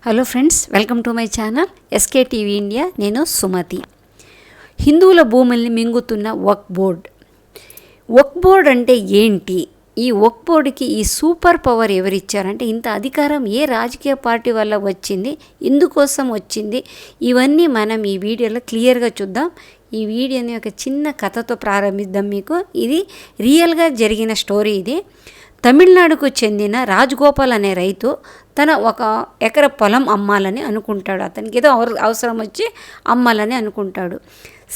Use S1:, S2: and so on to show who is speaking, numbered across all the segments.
S1: Hello friends, welcome to my channel SK TV India. నేను సుమతి. హిందువుల భూముల్ని మింగుతున్న వక్ఫ్ బోర్డ్. వక్ఫ్ board అంటే ఏంటి? ఈ వక్ఫ్ బోర్డుకి ఈ సూపర్ పవర్ ఎవరిచ్చారంటే, ఇంత అధికారం ఏ రాజకీయ పార్టీ వల్ల వచ్చింది, ఇందుకోసం వచ్చింది, ఇవన్నీ మనం ఈ వీడియోలో క్లియర్గా చూద్దాం. ఈ వీడియోని ఒక చిన్న కథతో ప్రారంభిద్దాం. మీకు ఇది రియల్గా జరిగిన స్టోరీ. ఇది తమిళనాడుకు చెందిన రాజగోపాల్ అనే రైతు తన 1 ఎకరా పొలం అమ్మాలని అనుకుంటాడు. అతనికి ఏదో అవసరం వచ్చి అమ్మాలని అనుకుంటాడు.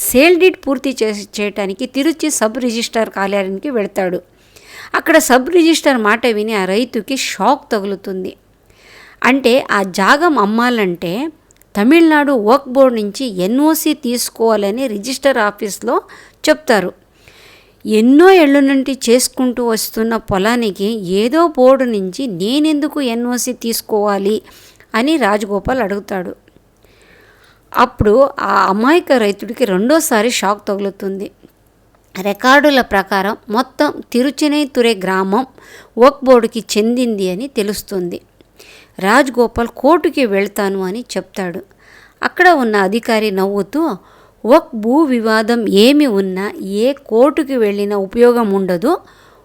S1: సేల్ డీడ్ పూర్తి చేయడానికి తిరుచి సబ్ రిజిస్ట్రార్ కార్యాలయానికి వెళ్తాడు. అక్కడ సబ్ రిజిస్ట్రార్ మాట విని ఆ రైతుకి షాక్ తగులుతుంది. అంటే ఆ జాగం అమ్మాలంటే తమిళనాడు వక్ఫ్ బోర్డు నుంచి ఎన్ఓసి తీసుకోవాలని రిజిస్టర్ ఆఫీస్లో చెప్తారు. ఎన్నో ఏళ్ళ నుండి చేసుకుంటూ వస్తున్న పొలానికి ఏదో బోర్డు నుంచి నేనెందుకు ఎన్ఓసి తీసుకోవాలి అని రాజగోపాల్ అడుగుతాడు. అప్పుడు ఆ అమాయక రైతుడికి రెండోసారి షాక్ తగులుతుంది. రికార్డుల ప్రకారం మొత్తం తిరుచెనైతురై గ్రామం వక్ఫ్ బోర్డుకి చెందింది అని తెలుస్తుంది. రాజగోపాల్ కోర్టుకి వెళ్తాను అని చెప్తాడు. అక్కడ ఉన్న అధికారి నవ్వుతూ, వక్ఫ్ భూ వివాదం ఏమి ఉన్నా ఏ కోర్టుకి వెళ్ళినా ఉపయోగం ఉండదు,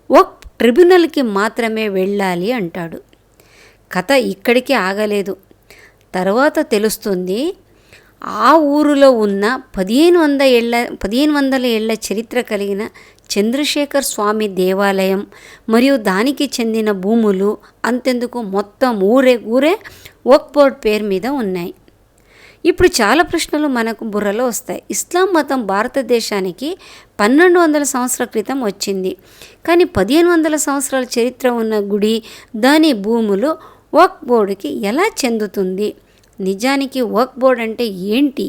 S1: వక్ఫ్ ట్రిబ్యునల్కి మాత్రమే వెళ్ళాలి అంటాడు. కథ ఇక్కడికి ఆగలేదు. తర్వాత తెలుస్తుంది, ఆ ఊరిలో ఉన్న 1500 ఏళ్ల చరిత్ర కలిగిన చంద్రశేఖర్ స్వామి దేవాలయం మరియు దానికి చెందిన భూములు అంతెందుకు మొత్తం ఊరే వక్ఫ్ బోర్డ్ పేరు మీద ఉన్నాయి. ఇప్పుడు చాలా ప్రశ్నలు మనకు బుర్రలో వస్తాయి. ఇస్లాం మతం భారతదేశానికి 1200 సంవత్సరాల క్రితం వచ్చింది. కానీ 1500 సంవత్సరాల చరిత్ర ఉన్న గుడి, దాని భూములు వక్ఫ్ బోర్డుకి ఎలా చెందుతుంది? నిజానికి వక్ఫ్ బోర్డు అంటే ఏంటి?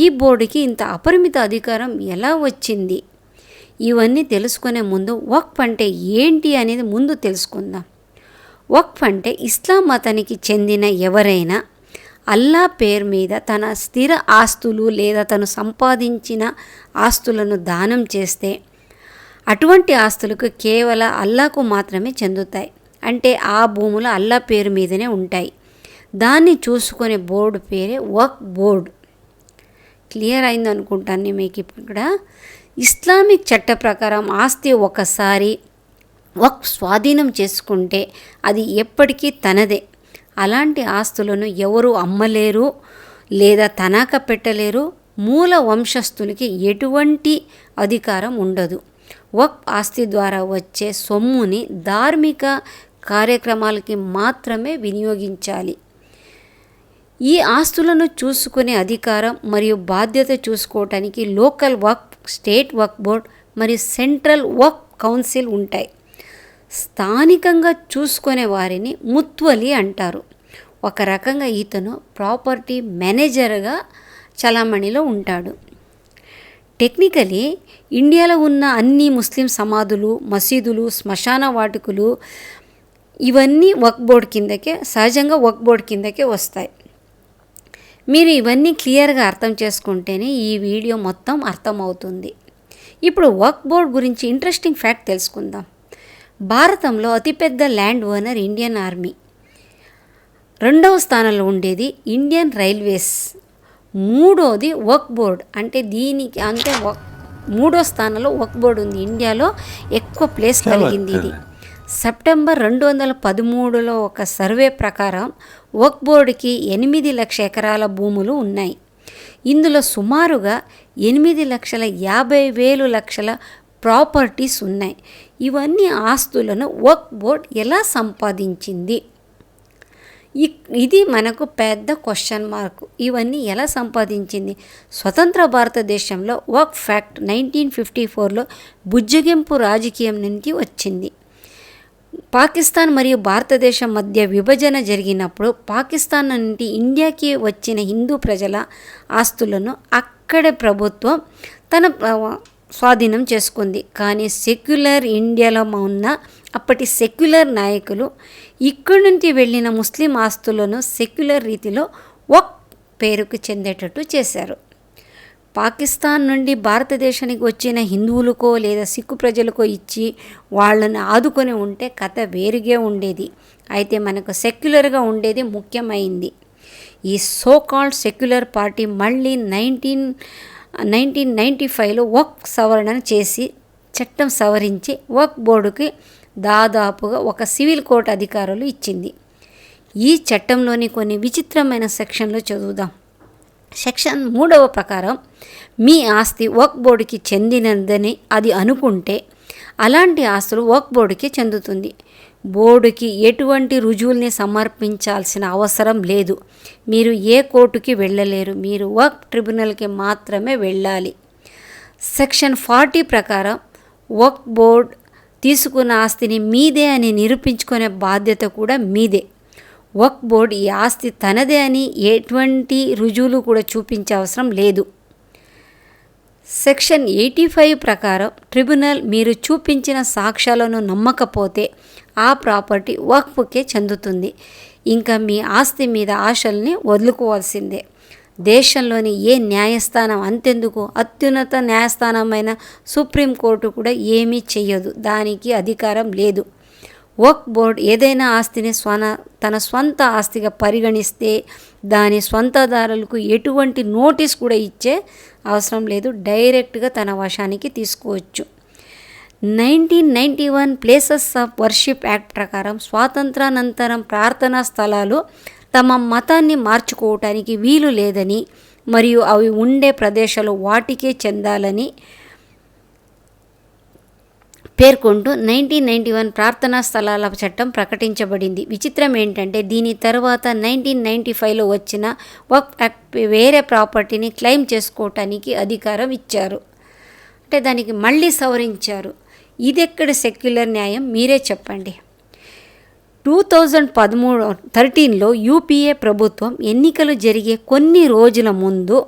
S1: ఈ బోర్డుకి ఇంత అపరిమిత అధికారం ఎలా వచ్చింది? ఇవన్నీ తెలుసుకునే ముందు వక్ఫ్ అంటే ఏంటి అనేది ముందు తెలుసుకుందాం. వక్ఫ్ అంటే ఇస్లాం మతానికి చెందిన ఎవరైనా అల్లా పేరు మీద తన స్థిర ఆస్తులు లేదా తను సంపాదించిన ఆస్తులను దానం చేస్తే అటువంటి ఆస్తులకు కేవలం అల్లాకు మాత్రమే చెందుతాయి. అంటే ఆ భూములు అల్లా పేరు మీదనే ఉంటాయి. దాన్ని చూసుకునే బోర్డు పేరే వక్ఫ్ బోర్డు. క్లియర్ అయింది అనుకుంటాను మీకు. ఇక్కడ ఇస్లామిక్ చట్ట ప్రకారం ఆస్తి ఒకసారి వక్ఫ్ స్వాధీనం చేసుకుంటే అది ఎప్పటికీ తనదే. అలాంటి ఆస్తులను ఎవరు అమ్మలేరు లేదా తనఖా పెట్టలేరు. మూల వంశస్థులకి ఎటువంటి అధికారం ఉండదు. వక్ఫ్ ఆస్తి ద్వారా వచ్చే సొమ్ముని ధార్మిక కార్యక్రమాలకి మాత్రమే వినియోగించాలి. ఈ ఆస్తులను చూసుకునే అధికారం మరియు బాధ్యత చూసుకోవటానికి లోకల్ వక్ఫ్, స్టేట్ వక్ఫ్ బోర్డ్ మరియు సెంట్రల్ వక్ఫ్ కౌన్సిల్ ఉంటాయి. స్థానికంగా చూసుకునే వారిని ముత్వలి అంటారు. ఒక రకంగా ఇతను ప్రాపర్టీ మేనేజర్గా చలామణిలో ఉంటాడు. టెక్నికలీ ఇండియాలో ఉన్న అన్ని ముస్లిం సమాధులు, మసీదులు, శ్మశాన వాటికలు ఇవన్నీ వక్ఫ్ బోర్డు కిందకే, సహజంగా వక్ఫ్ బోర్డు కిందకే వస్తాయి. మీరు ఇవన్నీ క్లియర్గా అర్థం చేసుకుంటేనే ఈ వీడియో మొత్తం అర్థమవుతుంది. ఇప్పుడు వక్ఫ్ బోర్డు గురించి ఇంట్రెస్టింగ్ ఫ్యాక్ట్ తెలుసుకుందాం. భారతంలో అతిపెద్ద ల్యాండ్ ఓనర్ ఇండియన్ ఆర్మీ. 2వ స్థానంలో ఉండేది ఇండియన్ రైల్వేస్. 3వది వక్ఫ్ బోర్డ్. అంటే దీనికి 3వ స్థానంలో వక్ఫ్ బోర్డు ఉంది. ఇండియాలో ఎక్కువ ప్లేస్ కలిగింది ఇది. సెప్టెంబర్ 2013లో ఒక సర్వే ప్రకారం వక్ఫ్ బోర్డుకి 8 లక్షల ఎకరాల భూములు ఉన్నాయి. ఇందులో సుమారుగా 8,50,000 ప్రాపర్టీస్ ఉన్నాయి. ఇవన్నీ ఆస్తులను వక్ఫ్ బోర్డ్ ఎలా సంపాదించింది? ఇది మనకు పెద్ద క్వశ్చన్ మార్క్. ఇవన్నీ ఎలా సంపాదించింది? స్వతంత్ర భారతదేశంలో వక్ఫ్ యాక్ట్ 1954లో బుజ్జగింపు రాజకీయం నుంచి వచ్చింది. పాకిస్తాన్ మరియు భారతదేశం మధ్య విభజన జరిగినప్పుడు పాకిస్తాన్ నుండి ఇండియాకి వచ్చిన హిందూ ప్రజల ఆస్తులను అక్కడే ప్రభుత్వం తన స్వాధీనం చేసుకుంది. కానీ సెక్యులర్ ఇండియాలో ఉన్న అప్పటి సెక్యులర్ నాయకులు ఇక్కడి నుంచి వెళ్ళిన ముస్లిం ఆస్తులను సెక్యులర్ రీతిలో వక్ఫ్ పేరుకు చెందేటట్టు చేశారు. పాకిస్తాన్ నుండి భారతదేశానికి వచ్చిన హిందువులకో లేదా సిక్కు ప్రజలకో ఇచ్చి వాళ్ళని ఆదుకొని ఉంటే కథ వేరుగా ఉండేది. అయితే మనకు సెక్యులర్గా ఉండేది ముఖ్యమైంది. ఈ సో కాల్డ్ సెక్యులర్ పార్టీ మళ్ళీ 1995లో వక్ఫ్ సవరణ చేసి చట్టం సవరించి వక్ఫ్ బోర్డుకి దాదాపుగా ఒక సివిల్ కోర్టు అధికారులు ఇచ్చింది. ఈ చట్టంలోని కొన్ని విచిత్రమైన సెక్షన్లు చదువుదాం. సెక్షన్ 3వ ప్రకారం మీ ఆస్తి వక్ఫ్ బోర్డుకి చెందినదని అది అనుకుంటే అలాంటి ఆస్తులు వక్ఫ్ బోర్డుకి చెందుతుంది. బోర్డుకి ఎటువంటి రుజువుల్ని సమర్పించాల్సిన అవసరం లేదు. మీరు ఏ కోర్టుకి వెళ్ళలేరు. మీరు వక్ఫ్ ట్రిబ్యునల్కి మాత్రమే వెళ్ళాలి. సెక్షన్ 40 ప్రకారం వక్ఫ్ బోర్డ్ తీసుకున్న ఆస్తిని మీదే అని నిరూపించుకునే బాధ్యత కూడా మీదే. వక్ఫ్ బోర్డ్ ఈ ఆస్తి తనదే అని ఎటువంటి రుజువులు కూడా చూపించే అవసరం లేదు. సెక్షన్ 85 ప్రకారం ట్రిబ్యునల్ మీరు చూపించిన సాక్ష్యాలను నమ్మకపోతే ఆ ప్రాపర్టీ వక్ఫ్కే చెందుతుంది. ఇంకా మీ ఆస్తి మీద ఆశల్ని వదులుకోవాల్సిందే. దేశంలోని ఏ న్యాయస్థానం అంతెందుకు అత్యున్నత న్యాయస్థానమైన సుప్రీంకోర్టు కూడా ఏమీ చెయ్యదు. దానికి అధికారం లేదు. వక్ఫ్ బోర్డ్ ఏదైనా ఆస్తిని తన స్వంత ఆస్తిగా పరిగణిస్తే దాని స్వంతదారులకు ఎటువంటి నోటీస్ కూడా ఇచ్చే అవసరం లేదు. డైరెక్ట్గా తన వశానికి తీసుకోవచ్చు. 1991 ప్లేసెస్ ఆఫ్ వర్షిప్ యాక్ట్ ప్రకారం స్వాతంత్రానంతరం ప్రార్థనా స్థలాలు తమ మతాన్ని మార్చుకోవటానికి వీలు లేదని మరియు అవి ఉండే ప్రదేశాలు వాటికే చెందాలని పేర్కొంటూ 1991 ప్రార్థనా స్థలాల చట్టం ప్రకటించబడింది. విచిత్రం ఏంటంటే దీని తర్వాత 1995లో వచ్చిన వక్ఫ్ యాక్ట్ వేరే ప్రాపర్టీని క్లెయిమ్ చేసుకోవటానికి అధికారం ఇచ్చారు. అంటే దానికి మళ్ళీ సవరించారు. ఇదెక్కడ సెక్యులర్ న్యాయం మీరే చెప్పండి. 2013లో యూపీఏ ప్రభుత్వం ఎన్నికలు జరిగే కొన్ని రోజుల ముందు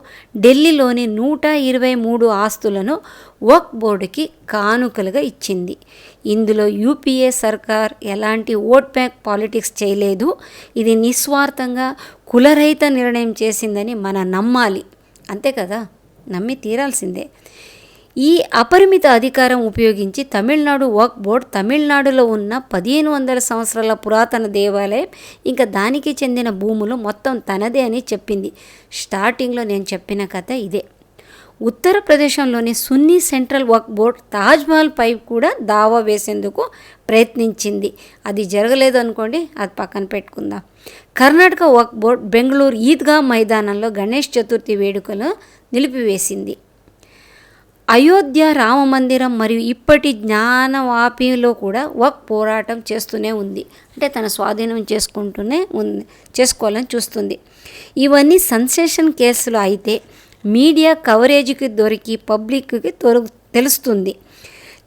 S1: ఢిల్లీలోని 123 ఆస్తులను వక్ఫ్ బోర్డుకి కానుకలుగా ఇచ్చింది. ఇందులో యూపీఏ సర్కార్ ఎలాంటి ఓట్ బ్యాంక్ పాలిటిక్స్ చేయలేదు. ఇది నిస్వార్థంగా కులరహిత నిర్ణయం చేసిందని మనం నమ్మాలి. అంతే కదా, నమ్మి తీరాల్సిందే. ఈ అపరిమిత అధికారం ఉపయోగించి తమిళనాడు వక్ఫ్ బోర్డ్ తమిళనాడులో ఉన్న 1500 సంవత్సరాల పురాతన దేవాలయం ఇంకా దానికి చెందిన భూములు మొత్తం తనదే అని చెప్పింది. స్టార్టింగ్లో నేను చెప్పిన కథ ఇదే. ఉత్తరప్రదేశ్లోని సున్నీ సెంట్రల్ వక్ఫ్ బోర్డ్ తాజ్మహల్ పై కూడా దావా వేసేందుకు ప్రయత్నించింది. అది జరగలేదు అనుకోండి, అది పక్కన పెట్టుకుందాం. కర్ణాటక వక్ఫ్ బోర్డ్ బెంగళూరు ఈద్గా మైదానంలో గణేష్ చతుర్థి వేడుకలు నిలిపివేసింది. అయోధ్య రామ మందిరం మరియు ఇప్పటి జ్ఞానవాపిలో కూడా వక్ఫ్ పోరాటం చేస్తూనే ఉంది. అంటే తన స్వాధీనం చేసుకోవాలని చూస్తుంది. ఇవన్నీ సెన్సేషన్ కేసులు అయితే మీడియా కవరేజ్కి దొరికి పబ్లిక్కి తెలుస్తుంది.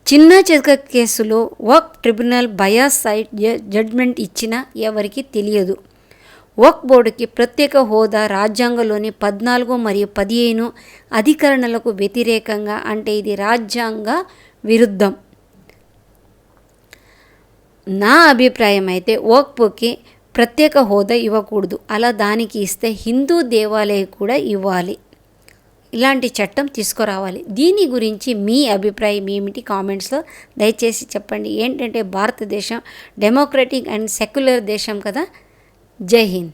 S1: చిన్న చితక కేసులో వక్ఫ్ ట్రిబ్యునల్ బయాస్ సైడ్ జడ్జ్మెంట్ ఇచ్చినా ఎవరికి తెలియదు. వక్ఫ్ బోర్డుకి ప్రత్యేక హోదా రాజ్యాంగంలోని 14 మరియు 15 అధికరణలకు వ్యతిరేకంగా, అంటే ఇది రాజ్యాంగ విరుద్ధం. నా అభిప్రాయం అయితే వక్ఫ్కి ప్రత్యేక హోదా ఇవ్వకూడదు. అలా దానికి ఇస్తే హిందూ దేవాలయం కూడా ఇవ్వాలి. ఇలాంటి చట్టం తీసుకురావాలి. దీని గురించి మీ అభిప్రాయం ఏమిటి కామెంట్స్లో దయచేసి చెప్పండి. ఏంటంటే భారతదేశం డెమోక్రటిక్ అండ్ సెక్యులర్ దేశం కదా. జై హింద్.